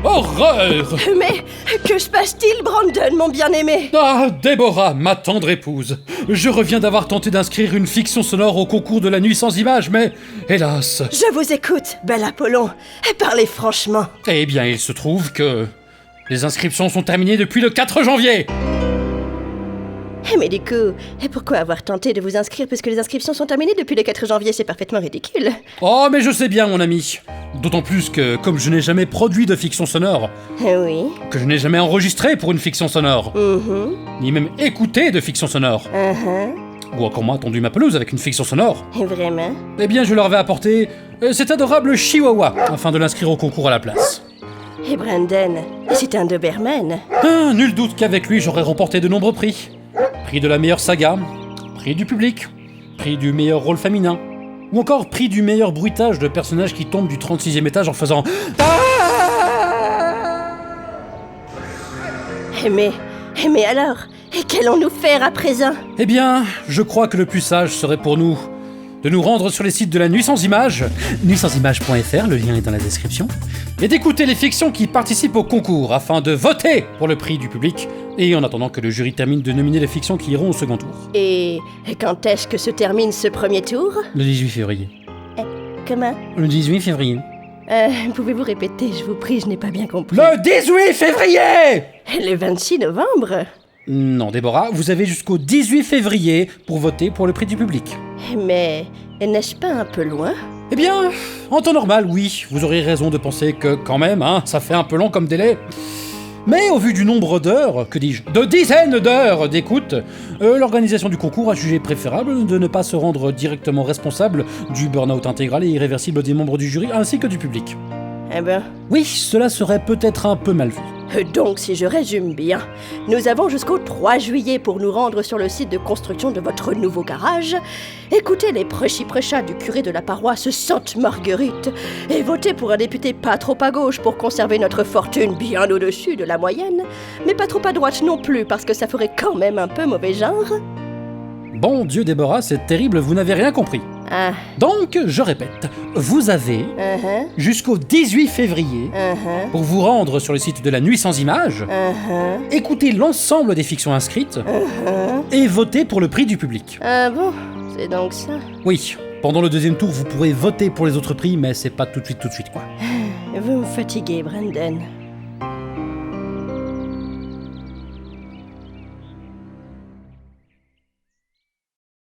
Horreur! Mais que se passe-t-il, Brandon, mon bien-aimé? Ah, Déborah, ma tendre épouse. Je reviens d'avoir tenté d'inscrire une fiction sonore au concours de la nuit sans images, mais hélas... Je vous écoute, bel Apollon. Parlez franchement. Eh bien, il se trouve que... les inscriptions sont terminées depuis le 4 janvier. Mais du coup, pourquoi avoir tenté de vous inscrire puisque les inscriptions sont terminées depuis le 4 janvier? C'est parfaitement ridicule. Oh, mais je sais bien, mon ami. D'autant plus que, comme je n'ai jamais produit de fiction sonore, Oui. que je n'ai jamais enregistré pour une fiction sonore, ni même écouté de fiction sonore, ou encore moins tendu ma pelouse avec une fiction sonore, Vraiment? eh bien, je leur avais apporté cet adorable chihuahua afin de l'inscrire au concours à la place. Et Brandon, c'est un Doberman. Ah, nul doute qu'avec lui, j'aurais remporté de nombreux prix. Prix de la meilleure saga, prix du public, prix du meilleur rôle féminin, ou encore prix du meilleur bruitage de personnages qui tombent du 36e étage en faisant Mais alors, qu'allons-nous faire à présent? Eh bien, je crois que le plus sage serait pour nous de nous rendre sur les sites de la Nuit Sans Images, nuitsansimages.fr, le lien est dans la description, et d'écouter les fictions qui participent au concours afin de voter pour le prix du public, et en attendant que le jury termine de nominer les fictions qui iront au second tour. Et quand est-ce que se termine ce premier tour? Le 18 février. Comment? Le 18 février. Pouvez-vous répéter, je vous prie, je n'ai pas bien compris. Le 18 février! Le 26 novembre? Non, Déborah, vous avez jusqu'au 18 février pour voter pour le prix du public. Mais n'est-ce pas un peu loin? Eh bien, en temps normal, oui, vous aurez raison de penser que, quand même, ça fait un peu long comme délai. Mais au vu du nombre d'heures, que dis-je, de dizaines d'heures d'écoute, l'organisation du concours a jugé préférable de ne pas se rendre directement responsable du burn-out intégral et irréversible des membres du jury ainsi que du public. Eh ben... Oui, cela serait peut-être un peu mal vu. Donc, si je résume bien, nous avons jusqu'au 3 juillet pour nous rendre sur le site de construction de votre nouveau garage, écouter les prêchis-prêchats du curé de la paroisse Sainte-Marguerite et voter pour un député pas trop à gauche pour conserver notre fortune bien au-dessus de la moyenne, mais pas trop à droite non plus parce que ça ferait quand même un peu mauvais genre. Bon Dieu, Déborah, c'est terrible, vous n'avez rien compris. Ah. Donc, je répète, vous avez jusqu'au 18 février pour vous rendre sur le site de la Nuit Sans Images, écouter l'ensemble des fictions inscrites et voter pour le prix du public. Ah bon, c'est donc ça. Oui, pendant le deuxième tour, vous pourrez voter pour les autres prix, mais c'est pas tout de suite quoi. Vous me fatiguez, Brandon.